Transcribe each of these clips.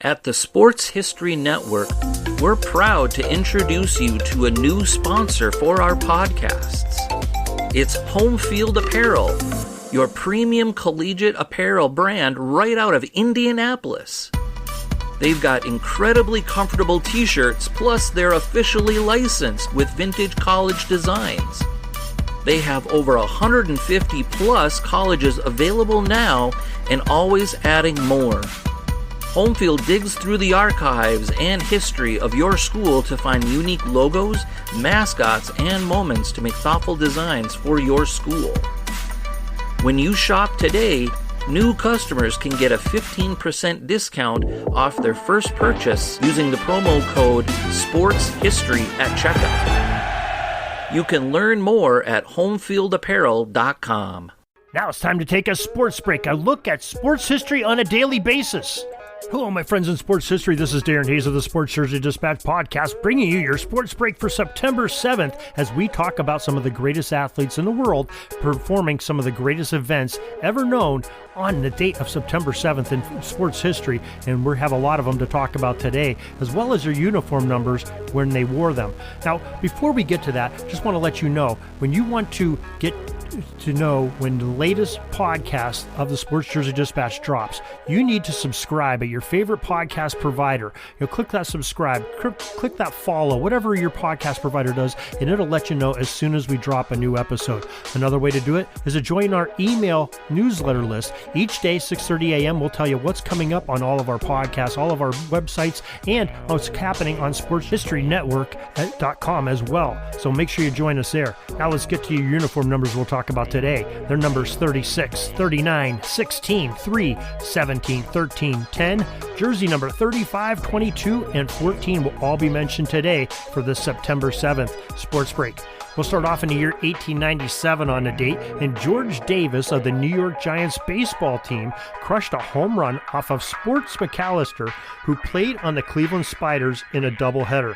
At the Sports History Network, we're proud to introduce you to a new sponsor for our podcasts. It's Home Field Apparel, your premium collegiate apparel brand right out of Indianapolis. They've got incredibly comfortable t-shirts, plus they're officially licensed with vintage college designs. They have over 150 plus colleges available now and always adding more. Homefield digs through the archives and history of your school to find unique logos, mascots, and moments to make thoughtful designs for your school. When you shop today, new customers can get a 15% discount off their first purchase using the promo code SPORTSHISTORY at checkout. You can learn more at homefieldapparel.com. Now it's time to take a sports break, a look at sports history on a daily basis. Hello, my friends in sports history. This is Darren Hayes of the Sports Jersey Dispatch podcast, bringing you your sports break for September 7th as we talk about some of the greatest athletes in the world performing some of the greatest events ever known on the date of September 7th in sports history, and we have a lot of them to talk about today, as well as their uniform numbers when they wore them. Now, before we get to that, just want to let you know, when you want to get to know when the latest podcast of the Sports Jersey Dispatch drops, you need to subscribe at your favorite podcast provider. You'll click that subscribe, click that follow, whatever your podcast provider does, and it'll let you know as soon as we drop a new episode. Another way to do it is to join our email newsletter list. Each day, 6:30 a.m., we'll tell you what's coming up on all of our podcasts, all of our websites, and what's happening on sportshistorynetwork.com as well. So make sure you join us there. Now let's get to your uniform numbers we'll talk about today. Their numbers 36, 39, 16, 3, 17, 13, 10. Jersey number 35, 22, and 14 will all be mentioned today for the September 7th sports break. We'll start off in the year 1897 on the date, and George Davis of the New York Giants baseball team crushed a home run off of Sports McAllister, who played on the Cleveland Spiders in a doubleheader.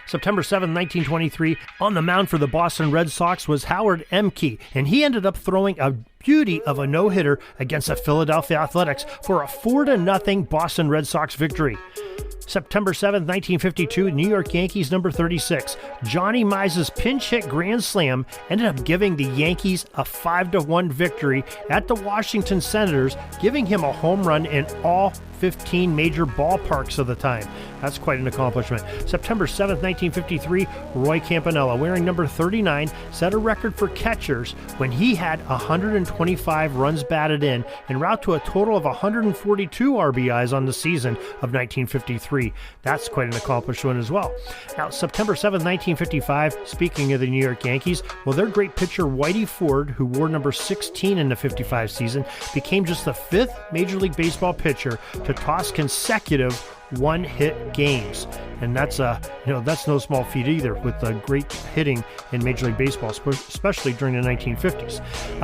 September 7, 1923, on the mound for the Boston Red Sox was Howard Emke, and he ended up throwing a beauty of a no-hitter against the Philadelphia Athletics for a 4-0 Boston Red Sox victory. September 7, 1952, New York Yankees number 36. Johnny Mize's pinch hit grand slam ended up giving the Yankees a 5-1 victory at the Washington Senators, giving him a home run in all 15 major ballparks of the time. That's quite an accomplishment. September 7th, 1953, Roy Campanella, wearing number 39, set a record for catchers when he had 125 runs batted in en route to a total of 142 RBIs on the season of 1953. That's quite an accomplishment as well. Now, September 7th, 1955, speaking of the New York Yankees, well, their great pitcher Whitey Ford, who wore number 16 in the 55 season, became just the 5th Major League Baseball pitcher to toss consecutive one-hit games, and that's no small feat either, with the great hitting in Major League Baseball, especially during the 1950s.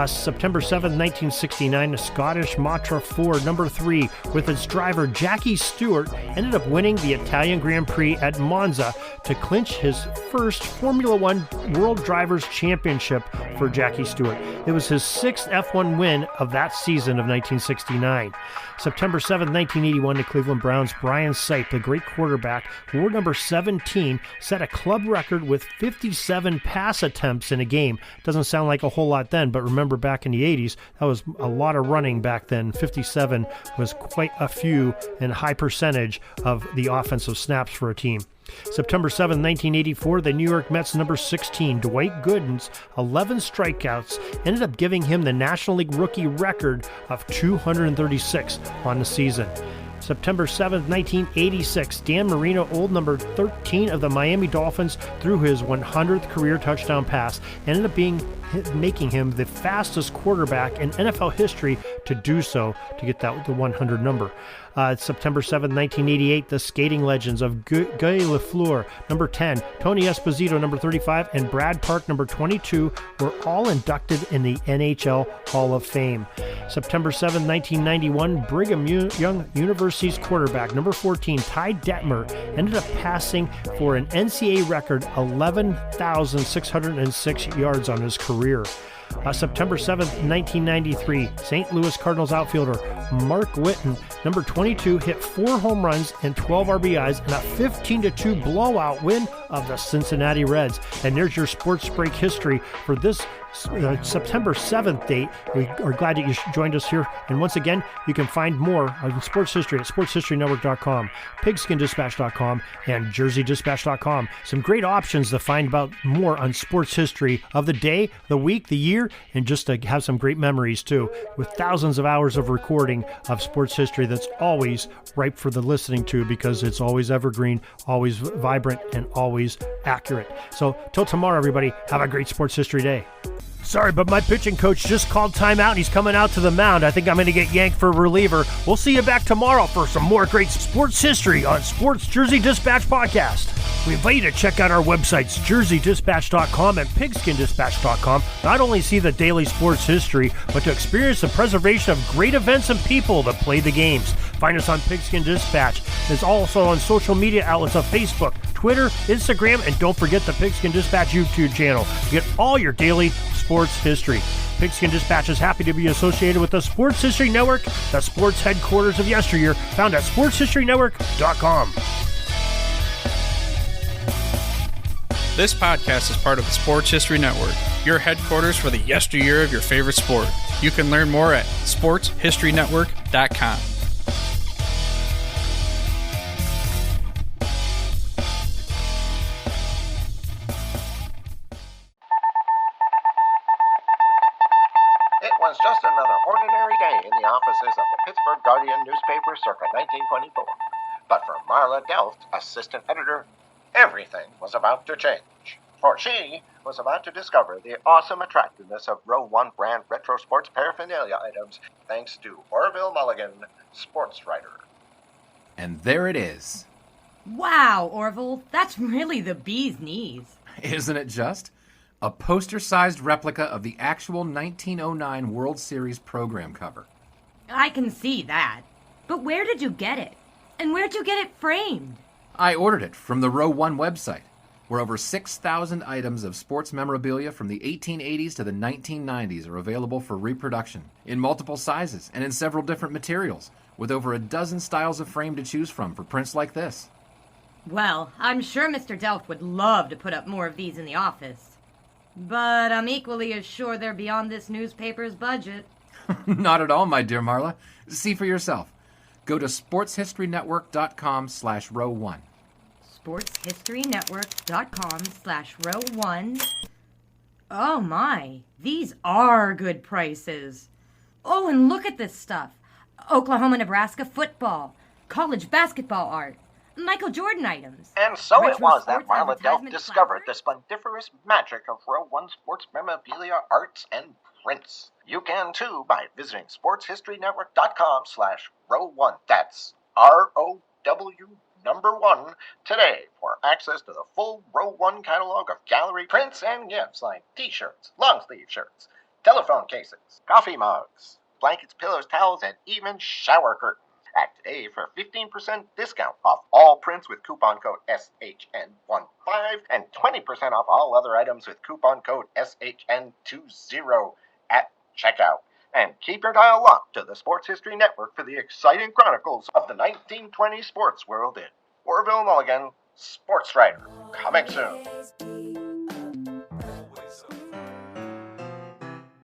September 7th, 1969, the Scottish Matra Ford number 3 with its driver Jackie Stewart ended up winning the Italian Grand Prix at Monza to clinch his first Formula One World Drivers' Championship for Jackie Stewart. It was his 6th F1 win of that season of 1969. September 7th, 1981, the Cleveland Browns' Brian Sipe, the great quarterback, who wore number 17, set a club record with 57 pass attempts in a game. Doesn't sound like a whole lot then, but remember back in the 80s, that was a lot of running back then. 57 was quite a few and high percentage of the offensive snaps for a team. September 7, 1984, the New York Mets number 16, Dwight Gooden's 11 strikeouts ended up giving him the National League rookie record of 236 on the season. September 7th, 1986, Dan Marino, old number 13 of the Miami Dolphins, threw his 100th career touchdown pass, ended up making him the fastest quarterback in NFL history to do so, to get the 100 number. September 7, 1988, the skating legends of Guy Lafleur, number 10, Tony Esposito, number 35, and Brad Park, number 22, were all inducted in the NHL Hall of Fame. September 7, 1991, Brigham Young University's quarterback, number 14, Ty Detmer, ended up passing for an NCAA record 11,606 yards on his career. September 7th, 1993, St. Louis Cardinals outfielder Mark Whitten, number 22, hit 4 home runs and 12 RBIs in a 15-2 blowout win of the Cincinnati Reds. And there's your sports break history for this September 7th date. We are glad that you joined us here. And once again, you can find more on sports history at sportshistorynetwork.com, pigskindispatch.com, and jerseydispatch.com. Some great options to find about more on sports history of the day, the week, the year, and just to have some great memories too, with thousands of hours of recording of sports history that's always ripe for the listening to, because it's always evergreen, always vibrant, and always accurate. So till tomorrow, everybody, have a great sports history day. Sorry, but my pitching coach just called timeout and he's coming out to the mound. I think I'm going to get yanked for a reliever. We'll see you back tomorrow for some more great sports history on Sports Jersey Dispatch Podcast. We invite you to check out our websites, jerseydispatch.com and pigskindispatch.com. Not only see the daily sports history, but to experience the preservation of great events and people that play the games. Find us on Pigskin Dispatch. It's also on social media outlets of Facebook, Twitter, Instagram, and don't forget the Pigskin Dispatch YouTube channel to get all your daily sports history. Pigskin Dispatch is happy to be associated with the Sports History Network, the sports headquarters of yesteryear, found at sportshistorynetwork.com. This podcast is part of the Sports History Network, your headquarters for the yesteryear of your favorite sport. You can learn more at sportshistorynetwork.com. It was just another ordinary day in the offices of the Pittsburgh Guardian newspaper circa 1924. But for Marla Delft, assistant editor, everything was about to change. For she was about to discover the awesome attractiveness of Row 1 brand retro sports paraphernalia items thanks to Orville Mulligan, sports writer. And there it is. Wow, Orville, that's really the bee's knees. Isn't it just? A poster-sized replica of the actual 1909 World Series program cover. I can see that. But where did you get it? And where'd you get it framed? I ordered it from the Row 1 website, where over 6,000 items of sports memorabilia from the 1880s to the 1990s are available for reproduction, in multiple sizes and in several different materials, with over a dozen styles of frame to choose from for prints like this. Well, I'm sure Mr. Delft would love to put up more of these in the office. But I'm equally as sure they're beyond this newspaper's budget. Not at all, my dear Marla. See for yourself. Go to sportshistorynetwork.com/row1. sportshistorynetwork.com/row1. Oh my, these are good prices. Oh, and look at this stuff. Oklahoma-Nebraska football, college basketball art, Michael Jordan items. And so retro it was that sports Marla Delft advertisement discovered the flowers. splendiferous magic of Row 1 sports memorabilia, arts, and prints. You can too by visiting sportshistorynetwork.com/row1. That's ROW1 today for access to the full Row 1 catalog of gallery prints and gifts like t-shirts, long-sleeve shirts, telephone cases, coffee mugs, blankets, pillows, towels, and even shower curtains. Act today for 15% discount off all prints with coupon code SHN15 and 20% off all other items with coupon code SHN20 at checkout. And keep your dial locked to the Sports History Network for the exciting chronicles of the 1920 sports world in Orville Mulligan, sports writer. Coming soon.